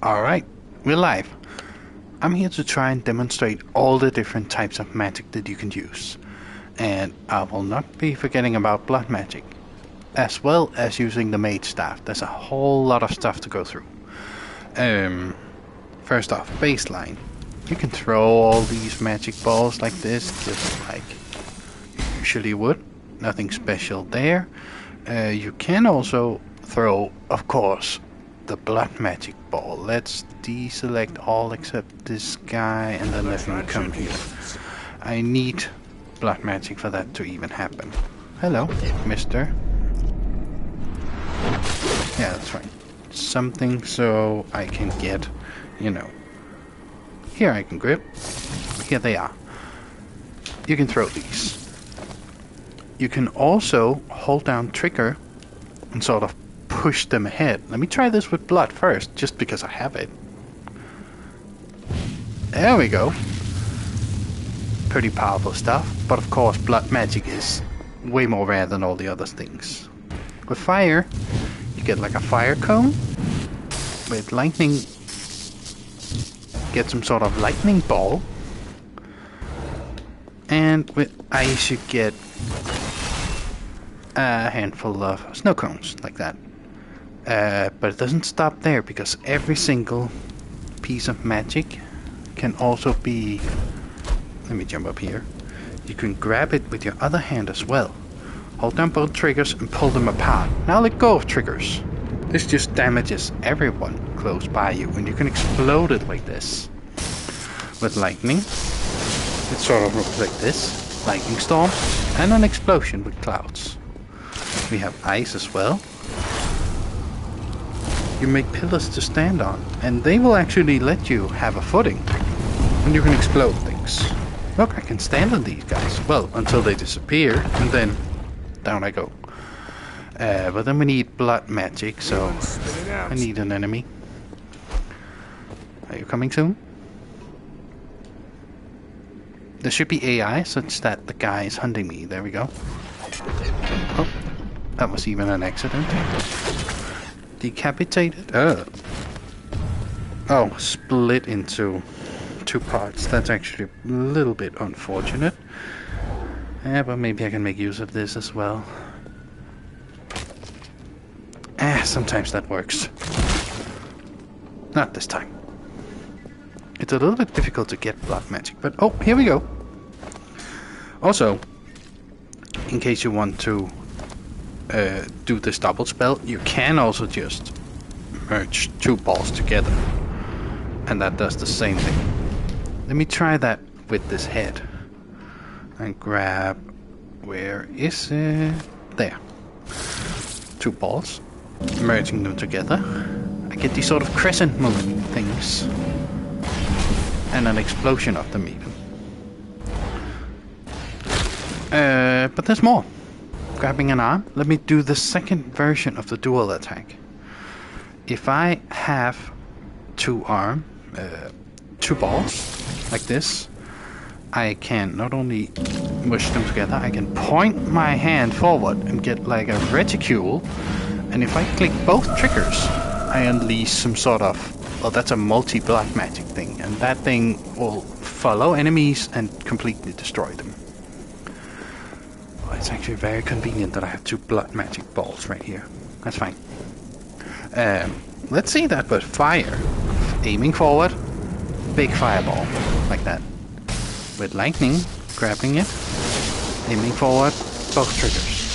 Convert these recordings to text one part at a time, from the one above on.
Alright, we're live. I'm here to try and demonstrate all the different types of magic that you can use. And I will not be forgetting about blood magic, as well as using the Mage staff. There's a whole lot of stuff to go through. First off, baseline. You can throw all these magic balls like this, just like you usually would. Nothing special there. You can also throw, of course, the blood magic ball. Let's deselect all except this guy and then let him come here. I need blood magic for that to even happen. Hello, mister. Yeah, that's right. Something so I can get, you know. Here I can grip. Here they are. You can throw these. You can also hold down trigger and sort of push them ahead. Let me try this with blood first, just because I have it. There we go. Pretty powerful stuff, but of course blood magic is way more rare than all the other things. With fire, you get like a fire cone. With lightning, get some sort of lightning ball. And with ice, you get a handful of snow cones, like that. But it doesn't stop there, because every single piece of magic can also be... Let me jump up here. You can grab it with your other hand as well. Hold down both triggers and pull them apart. Now let go of triggers. This just damages everyone close by you, and you can explode it like this. With lightning, it sort of looks like this. Lightning storm, and an explosion with clouds. We have ice as well. You make pillars to stand on, and they will actually let you have a footing. And you can explode things. Look, I can stand on these guys. Well, until they disappear, and then down I go. But then we need blood magic, so I need an enemy. Are you coming soon? There should be AI such that the guy is hunting me. There we go. Oh, that was even an accident. Decapitated? Oh, split into two parts. That's actually a little bit unfortunate. Yeah, but maybe I can make use of this as well. Sometimes that works. Not this time. It's a little bit difficult to get blood magic, but oh, here we go. Also, in case you want to do this double spell, you can also just merge two balls together, and that does the same thing. Let me try that with this head and grab, where is it? There. Two balls, merging them together. I get these sort of crescent moon things, and an explosion of them even. But there's more. Grabbing an arm. Let me do the second version of the dual attack. If I have two balls like this, I can not only mush them together, I can point my hand forward and get like a reticule, and if I click both triggers, I unleash some sort of, well, that's a multi-blood magic thing, and that thing will follow enemies and completely destroy them. Well, it's actually very convenient that I have two blood magic balls right here. That's fine. Let's see that with fire. Aiming forward, big fireball, like that. With lightning, grabbing it, aiming forward, both triggers.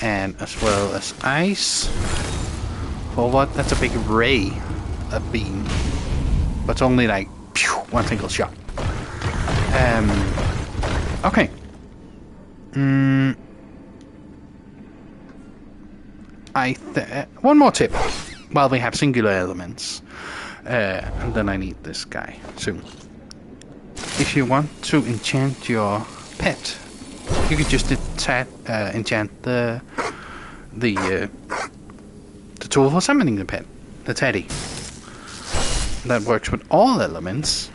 And as well as ice, forward, that's a big ray, a beam. But it's only like, pew, one single shot. Okay. One more tip, while we have singular elements. And then I need this guy soon. If you want to enchant your pet, you can just enchant the tool for summoning the pet, the teddy. That works with all elements.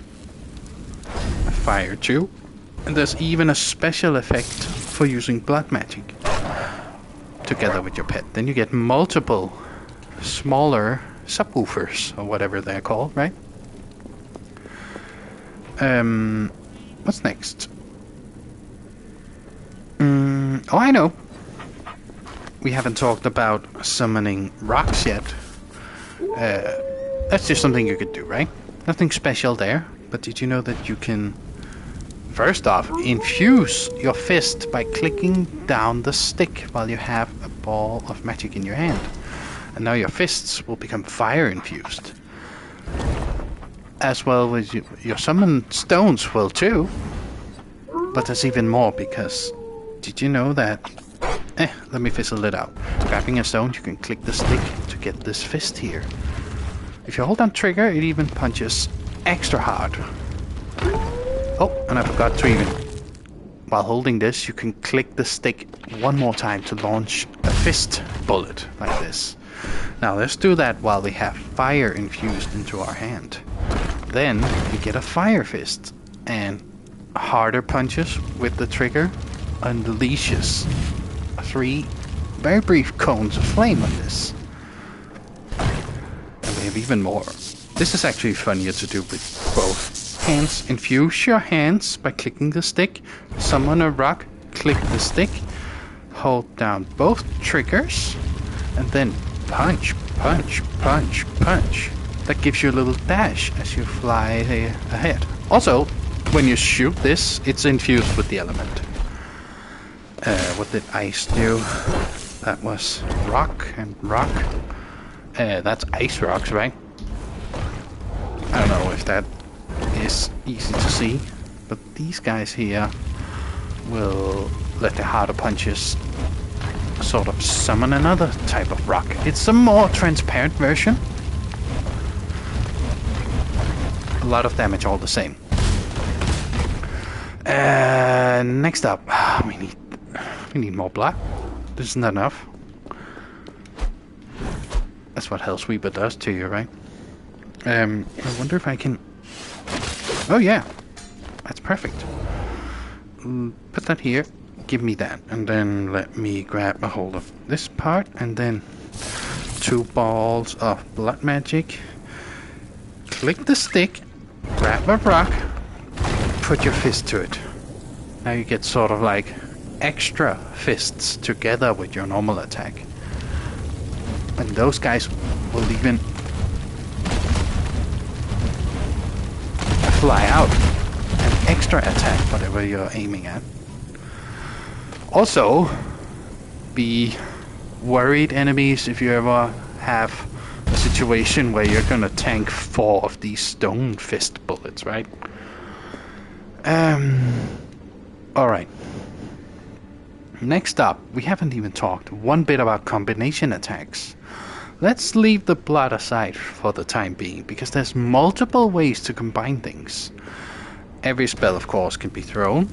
Fire too. And there's even a special effect for using blood magic together with your pet. Then you get multiple smaller subwoofers, or whatever they're called, right? What's next? Oh, I know. We haven't talked about summoning rocks yet. That's just something you could do, right? Nothing special there. But did you know that you can, first off, infuse your fist by clicking down the stick while you have a ball of magic in your hand? And now your fists will become fire infused. As well as your summoned stones will too. But there's even more, because did you know that... let me fizzle it out. Grabbing a stone, you can click the stick to get this fist here. If you hold down trigger, it even punches extra hard. Oh, and I forgot to even... While holding this, you can click the stick one more time to launch a fist bullet, like this. Now let's do that while we have fire infused into our hand. Then you get a fire fist, and harder punches with the trigger unleashes 3 very brief cones of flame on this. And we have even more. This is actually funnier to do with both hands. Infuse your hands by clicking the stick. Summon a rock, click the stick. Hold down both triggers. And then punch, punch, punch, punch. That gives you a little dash as you fly ahead. Also, when you shoot this, it's infused with the element. What did ice do? That was rock and rock. That's ice rocks, right? I don't know if that is easy to see, but these guys here will let the harder punches sort of summon another type of rock. It's a more transparent version. A lot of damage all the same. Next up, we need more blood. This isn't enough. That's what Hellsweeper does to you, right? I wonder if I can... Oh yeah, that's perfect. Put that here. Give me that, and then let me grab a hold of this part, and then 2 balls of blood magic. Click the stick, grab a rock, put your fist to it. Now you get sort of like extra fists together with your normal attack. And those guys will even fly out an extra attack, whatever you're aiming at. Also, be worried, enemies, if you ever have a situation where you're gonna tank 4 of these stone fist bullets, right? Alright. Next up, we haven't even talked one bit about combination attacks. Let's leave the blood aside for the time being, because there's multiple ways to combine things. Every spell, of course, can be thrown,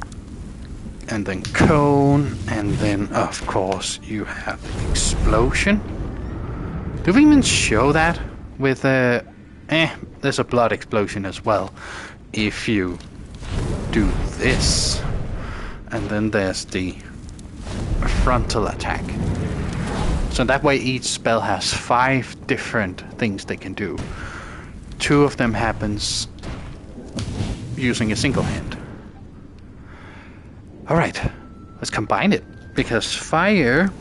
and then cone, and then, of course, you have the explosion. Do we even show that with there's a blood explosion as well if you do this. And then there's the frontal attack. So that way each spell has 5 different things they can do. 2 of them happens using a single hand. Alright, let's combine it. Because fire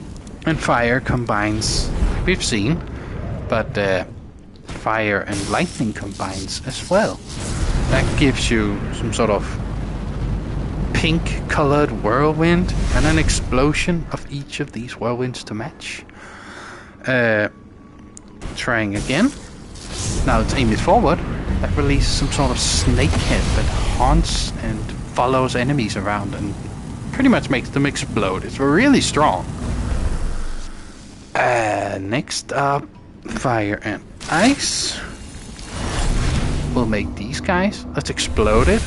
and fire combines, we've seen, but fire and lightning combines as well. That gives you some sort of pink colored whirlwind and an explosion of each of these whirlwinds to match. Trying again. Now let's aim it forward. That releases some sort of snake head that haunts and follows enemies around and pretty much makes them explode. It's really strong. Next up, fire and ice. We'll make these guys. Let's explode it.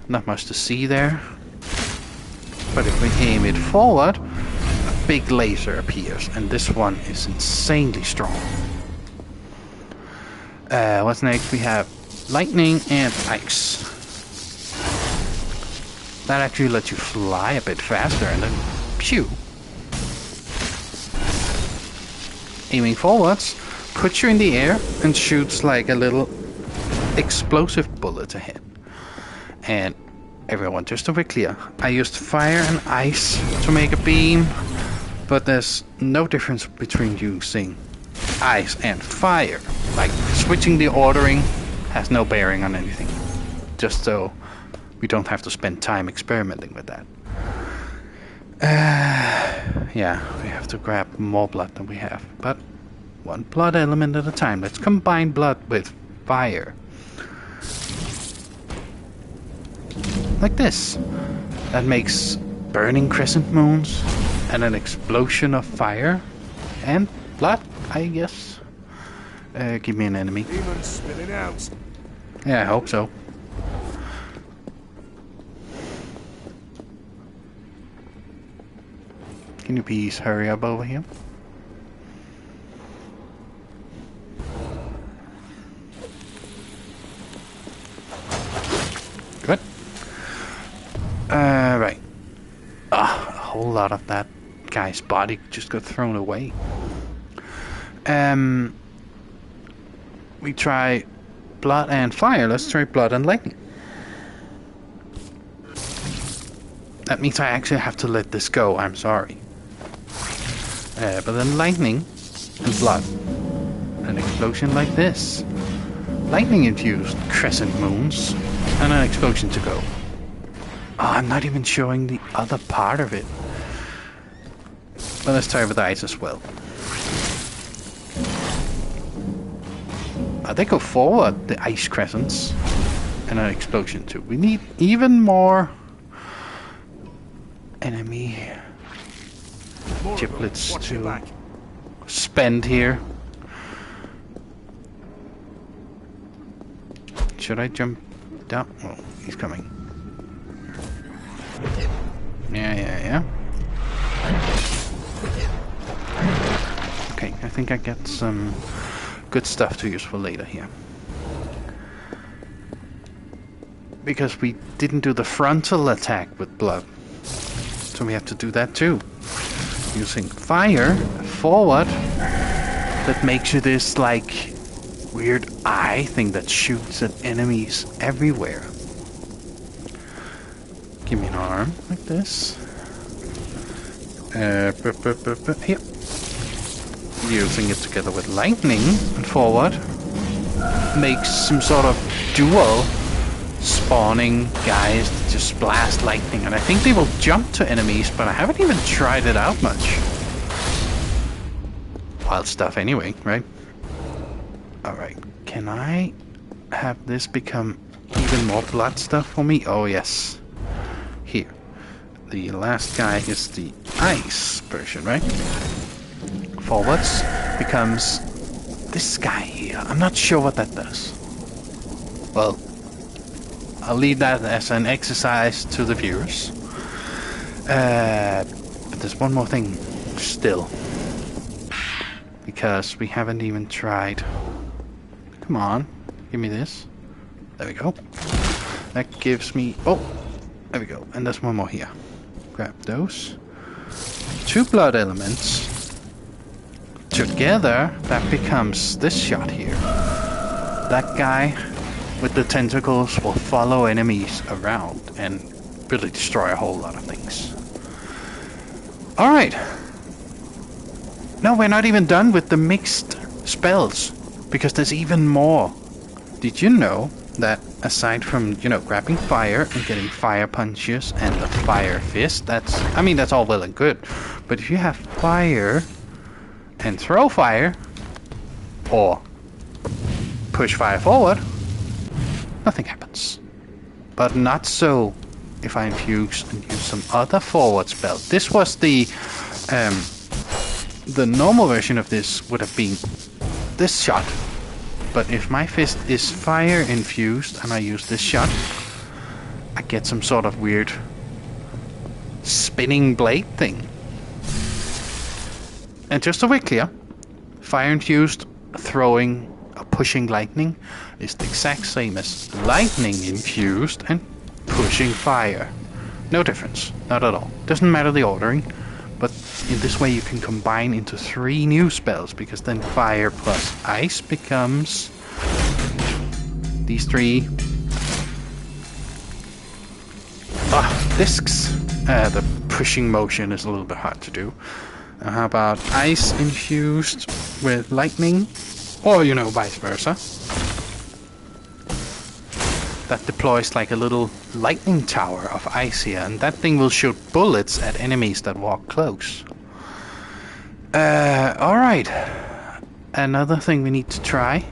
Not much to see there. But if we aim it forward, a big laser appears, and this one is insanely strong. What's next? We have lightning and ice. That actually lets you fly a bit faster, and then pew. aiming forwards, puts you in the air and shoots like a little explosive bullet ahead. And everyone, just to be clear, I used fire and ice to make a beam, but there's no difference between using ice and fire. Like, switching the ordering has no bearing on anything. Just so we don't have to spend time experimenting with that. Yeah, we have to grab more blood than we have. But one blood element at a time. Let's combine blood with fire. Like this. That makes burning crescent moons and an explosion of fire and blood, I guess. Give me an enemy. Demons spilling out. Yeah, I hope so. Can you please hurry up over here? Good. Right. A whole lot of that guy's body just got thrown away. We try blood and fire. Let's try blood and lightning. That means I actually have to let this go. I'm sorry. But then lightning and blood. An explosion like this. Lightning infused crescent moons and an explosion to go. Oh, I'm not even showing the other part of it. But let's try with ice as well. They go forward, the ice crescents, and an explosion too. We need even more enemy giblets to spend here. Should I jump down? Oh, he's coming. Yeah. Okay, I think I get some good stuff to use for later here. Because we didn't do the frontal attack with blood. So we have to do that too. Using fire forward. That makes you this like weird eye thing that shoots at enemies everywhere. Give me an arm like this. Here. Using it together with lightning and forward makes some sort of dual spawning guys that just blast lightning, and I think they will jump to enemies, but I haven't even tried it out much. Wild stuff anyway, right? Alright, can I have this become even more blood stuff for me? Oh yes. Here. The last guy is the ice version, right? Forwards becomes this guy here. I'm not sure what that does. Well, I'll leave that as an exercise to the viewers. But there's one more thing still. Because we haven't even tried. Come on, give me this. There we go. That gives me... Oh, there we go. And there's one more here. Grab those. 2 blood elements. Together, that becomes this shot here. That guy with the tentacles will follow enemies around and really destroy a whole lot of things. Alright. No, we're not even done with the mixed spells, because there's even more. Did you know that aside from, grabbing fire and getting fire punches and the fire fist, that's all well and good. But if you have fire and throw fire, or push fire forward, nothing happens. But not so if I infuse and use some other forward spell. This was the normal version of this would have been this shot. But if my fist is fire infused and I use this shot, I get some sort of weird spinning blade thing. And just to be clear, fire infused throwing or pushing lightning is the exact same as lightning infused and pushing fire. No difference, not at all. Doesn't matter the ordering, but in this way you can combine into 3 new spells, because then fire plus ice becomes these 3 discs. The pushing motion is a little bit hard to do. How about ice infused with lightning? Or, you know, vice versa. That deploys like a little lightning tower of ice here, and that thing will shoot bullets at enemies that walk close. Alright. Another thing we need to try.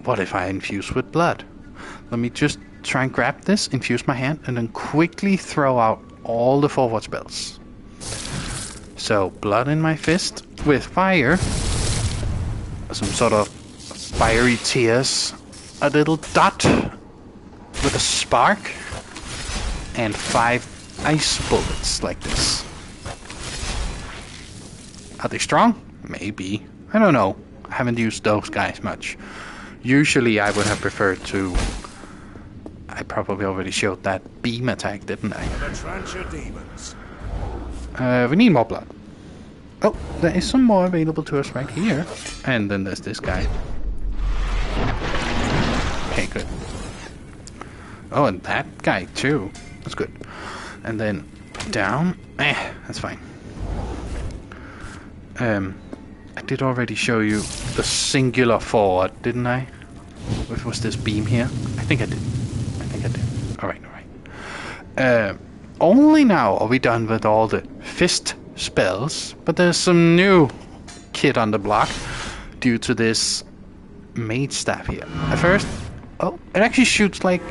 What if I infuse with blood? Let me just try and grab this, infuse my hand, and then quickly throw out all the forward spells. So, blood in my fist with fire. Some sort of fiery tears. A little dot with a spark. And 5 ice bullets like this. Are they strong? Maybe. I don't know. I haven't used those guys much. Usually I would have preferred to... I probably already showed that beam attack, didn't I? We need more blood. Oh, there is some more available to us right here. And then there's this guy. Okay, good. Oh, and that guy too. That's good. And then down. That's fine. I did already show you the singular forward, didn't I? What was this beam here? I think I did. Alright. Only now are we done with all the fist spells, but there's some new kid on the block due to this Mage staff here. At first, oh, it actually shoots like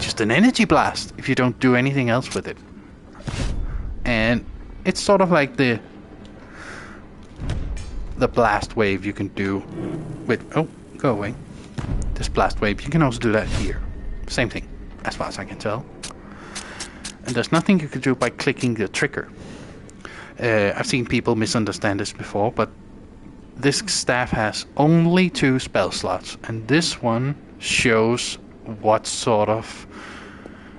just an energy blast if you don't do anything else with it. And it's sort of like the blast wave you can do with... Oh, go away. This blast wave, you can also do that here. Same thing, as far as I can tell. And there's nothing you can do by clicking the trigger. I've seen people misunderstand this before, but this staff has only 2 spell slots, and this one shows what sort of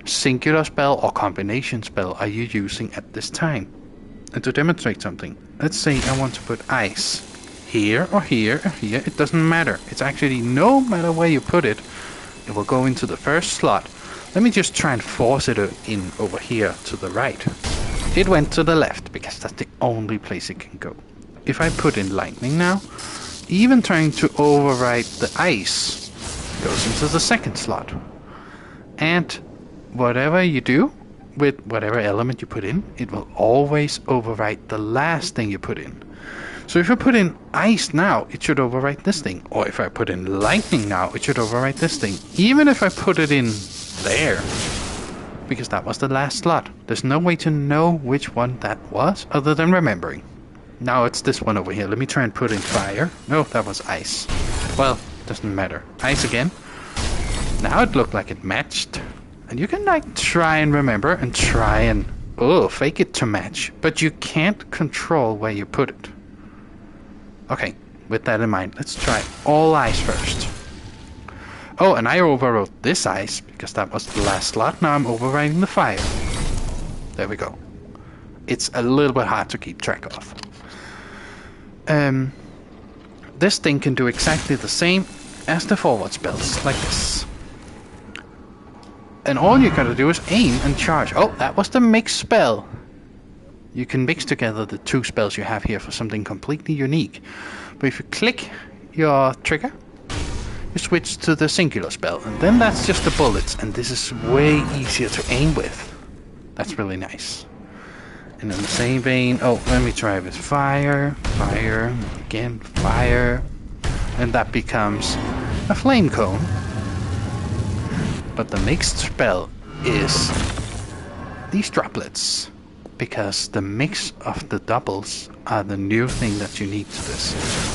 singular spell or combination spell are you using at this time. And to demonstrate something, let's say I want to put ice here or here or here, it doesn't matter. It's actually no matter where you put it, it will go into the first slot. Let me just try and force it in over here to the right. It went to the left because that's the only place it can go. If I put in lightning now, even trying to override the ice goes into the second slot. And whatever you do with whatever element you put in, it will always overwrite the last thing you put in. So if I put in ice now, it should overwrite this thing. Or if I put in lightning now, it should overwrite this thing. Even if I put it in there, because that was the last slot. There's no way to know which one that was other than remembering. Now it's this one over here. Let me try and put in fire. No, that was ice. Well, doesn't matter. Ice again. Now it looked like it matched. And you can like try and remember and try and fake it to match. But you can't control where you put it. Okay, with that in mind, let's try all ice first. Oh, and I overwrote this ice because that was the last slot. Now I'm overwriting the fire. There we go. It's a little bit hard to keep track of. This thing can do exactly the same as the forward spells, like this. And all you gotta do is aim and charge. Oh, that was the mix spell. You can mix together the 2 spells you have here for something completely unique. But if you click your trigger, you switch to the singular spell, and then that's just the bullets, and this is way easier to aim with. That's really nice. And in the same vein, let me try with fire, again, fire, and that becomes a flame cone. But the mixed spell is these droplets, because the mix of the doubles are the new thing that you need to this.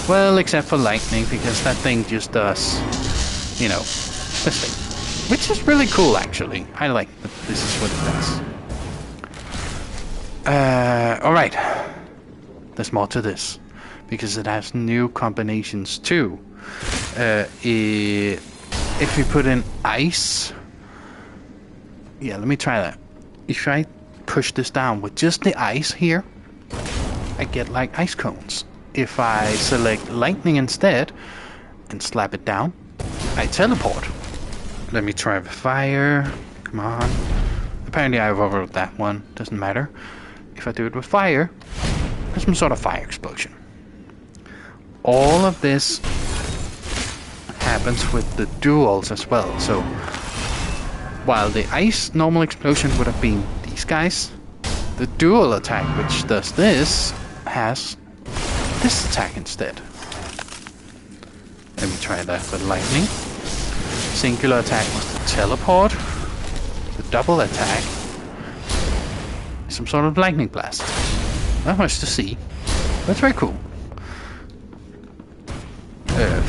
Well, except for lightning, because that thing just does, you know, this thing. Which is really cool, actually. I like that this is what it does. Alright. There's more to this, because it has new combinations too. If you put in ice... Yeah, let me try that. If I push this down with just the ice here, I get like ice cones. If I select lightning instead and slap it down, I teleport. Let me try the fire. Come on. Apparently I overrode that one. Doesn't matter. If I do it with fire, there's some sort of fire explosion. All of this happens with the duels as well. So while the ice normal explosion would have been these guys, the dual attack, which does this, has this attack instead. Let me try that with lightning. Singular attack was the teleport. The double attack is some sort of lightning blast. Not much to see, but it's very cool.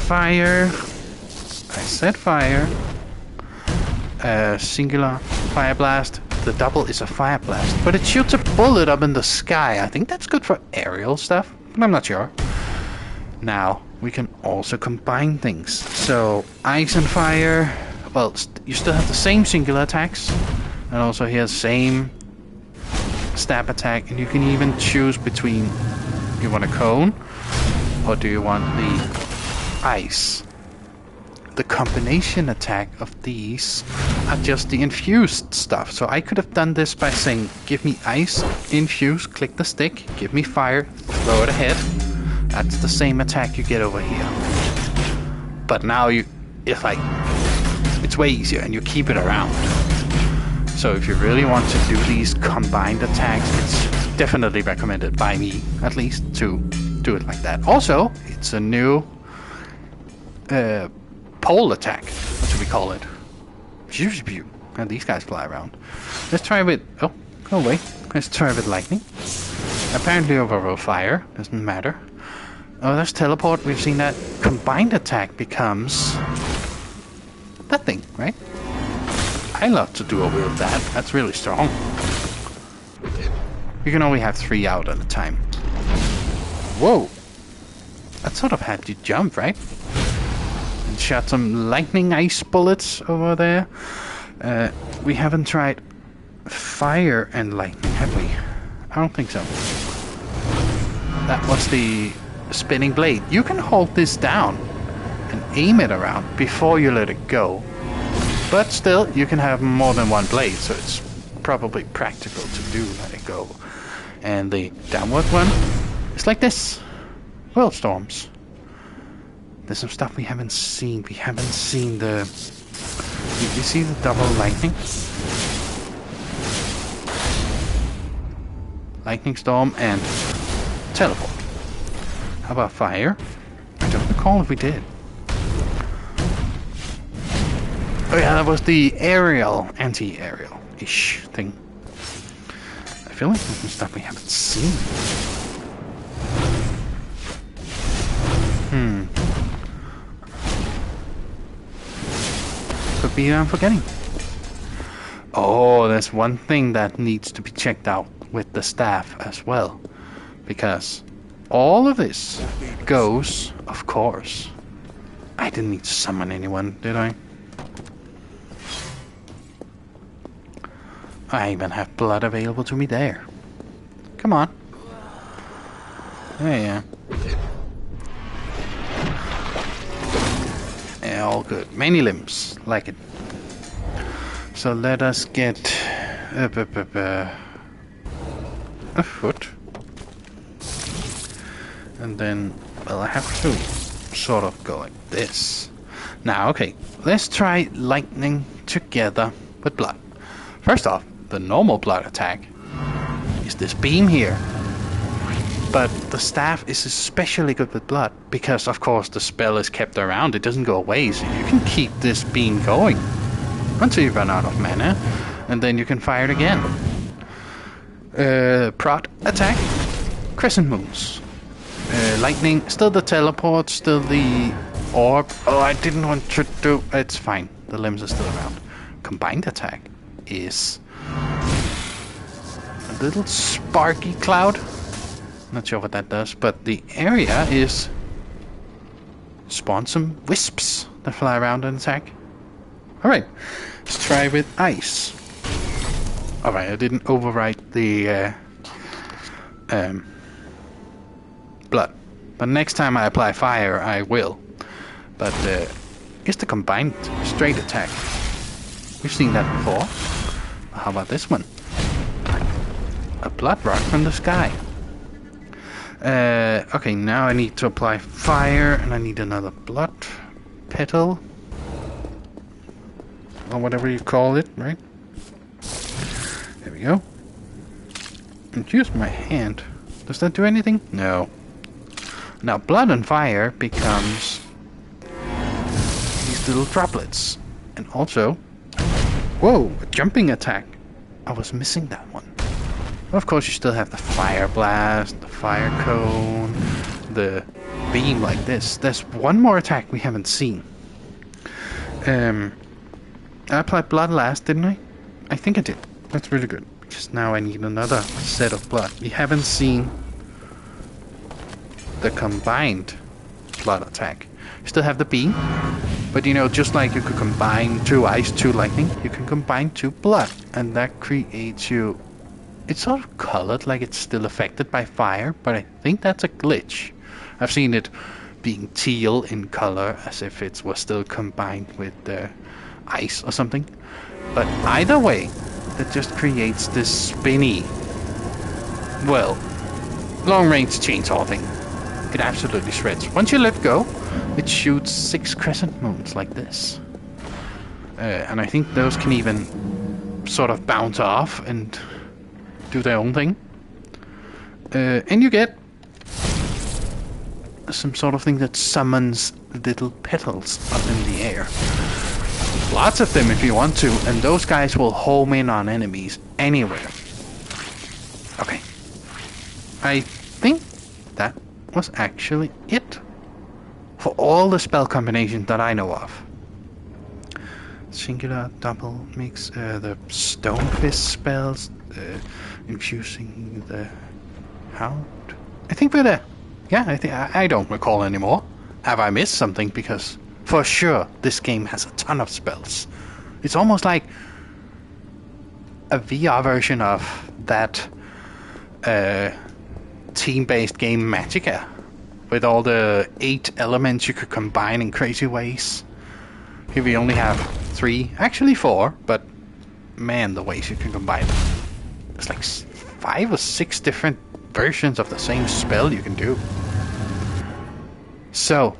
Fire. I said fire. Singular fire blast. The double is a fire blast, but it shoots a bullet up in the sky. I think that's good for aerial stuff, but I'm not sure. Now, we can also combine things. So, ice and fire, well, you still have the same singular attacks, and also here, same stab attack, and you can even choose between, you want a cone, or do you want the ice? The combination attack of these are just the infused stuff. So I could have done this by saying, give me ice, infuse, click the stick, give me fire, throw it ahead. That's the same attack you get over here. But now it's way easier and you keep it around. So if you really want to do these combined attacks, it's definitely recommended by me, at least, to do it like that. Also, it's a new pole attack. What should we call it? And these guys fly around. Let's try with... Oh, go away. Let's try with lightning. Apparently overrode fire. Doesn't matter. Oh, that's teleport. We've seen that. Combined attack becomes... that thing, right? I love to do away with that. That's really strong. You can only have 3 out at a time. Whoa! That sort of had you jump, right? And shot some lightning ice bullets over there. We haven't tried fire and lightning, have we? I don't think so. That was the spinning blade. You can hold this down and aim it around before you let it go. But still, you can have more than one blade, so it's probably practical to do let it go. And the downward one is like this. Whirlstorms. There's some stuff we haven't seen. We haven't seen the... Did you see the double lightning? Lightning storm and teleport. How about fire? I don't recall if we did. Oh yeah, that was the aerial, anti-aerial-ish thing. I feel like there's some stuff we haven't seen. Could be I'm forgetting. Oh, there's one thing that needs to be checked out with the staff as well. Because all of this goes, of course. I didn't need to summon anyone, did I? I even have blood available to me there. Come on. There you are. Yeah, all good. Many limbs. Like it. So let us get a foot. And then, well, I have to sort of go like this. Now, okay. Let's try lightning together with blood. First off, the normal blood attack is this beam here. But the staff is especially good with blood because, of course, the spell is kept around. It doesn't go away, so you can keep this beam going until you run out of mana, and then you can fire it again. Prot attack, crescent moons. Lightning, still the teleport, still the orb. Oh, I didn't want to do... It's fine. The limbs are still around. Combined attack is a little sparky cloud. Not sure what that does, but the area is spawn some wisps that fly around and attack. Alright, let's try with ice. Alright, I didn't overwrite the blood. But next time I apply fire, I will. But it's the combined straight attack. We've seen that before. How about this one? A blood rock from the sky. Okay, now I need to apply fire, and I need another blood petal. Or whatever you call it, right? There we go. And use my hand. Does that do anything? No. Now blood and fire becomes these little droplets. And also, whoa, a jumping attack. I was missing that one. Of course, you still have the fire blast, the fire cone, the beam like this. There's one more attack we haven't seen. I applied blood last, didn't I? I think I did. That's really good. Because now I need another set of blood. We haven't seen the combined blood attack. You still have the beam. But you know, just like you could combine 2 ice, 2 lightning, you can combine 2 blood. And that creates you... It's sort of colored like it's still affected by fire, but I think that's a glitch. I've seen it being teal in color as if it was still combined with ice or something. But either way, that just creates this spinny, well, long-range chainsaw thing. It absolutely shreds. Once you let go, it shoots 6 crescent moons like this. And I think those can even sort of bounce off and do their own thing. And you get some sort of thing that summons little petals up in the air. Lots of them if you want to, and those guys will home in on enemies anywhere. Okay. I think that was actually it for all the spell combinations that I know of. Singular, double, mix, the stone fist spells, infusing the hound. I think we're there. Yeah, I don't recall anymore. Have I missed something? Because for sure this game has a ton of spells. It's almost like a VR version of that team-based game Magicka, with all the 8 elements you could combine in crazy ways. Here we only have 3, actually 4, but man, the ways you can combine them. It's like 5 or 6 different versions of the same spell you can do. So,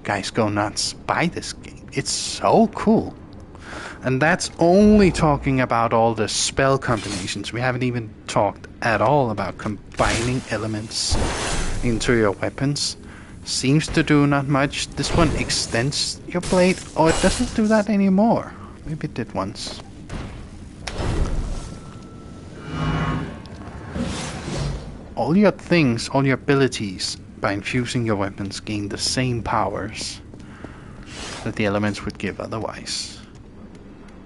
guys, go nuts. Buy this game. It's so cool. And that's only talking about all the spell combinations. We haven't even talked at all about combining elements into your weapons. Seems to do not much. This one extends your blade. Oh, it doesn't do that anymore. Maybe it did once. All your things, all your abilities, by infusing your weapons, gain the same powers that the elements would give otherwise.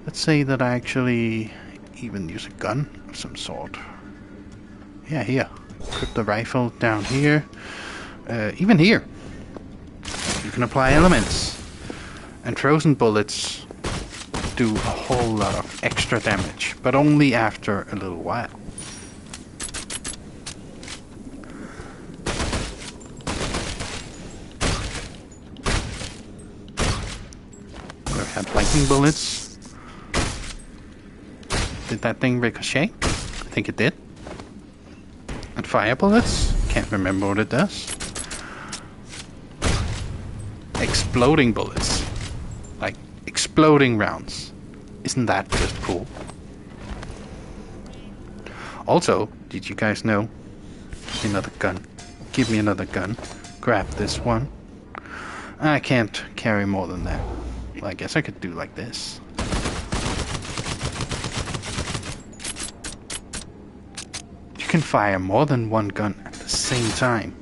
Let's say that I actually even use a gun of some sort. Yeah, here. Equip the rifle down here. Even here. You can apply elements. And frozen bullets do a whole lot of extra damage, but only after a little while. We have lightning bullets. Did that thing ricochet? I think it did. And fire bullets? Can't remember what it does. Exploding bullets. Like exploding rounds. Isn't that just cool? Also, did you guys know? Another gun. Give me another gun. Grab this one. I can't carry more than that. Well, I guess I could do like this. You can fire more than one gun at the same time.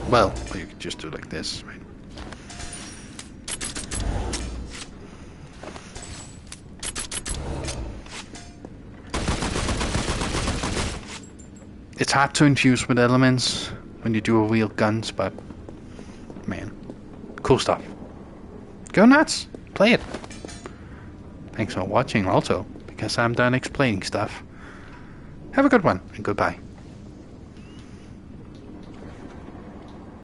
Well, or you could just do like this, right? It's hard to infuse with elements when you do wield guns, but man, cool stuff. Go nuts! Play it! Thanks for watching also, because I'm done explaining stuff. Have a good one, and goodbye.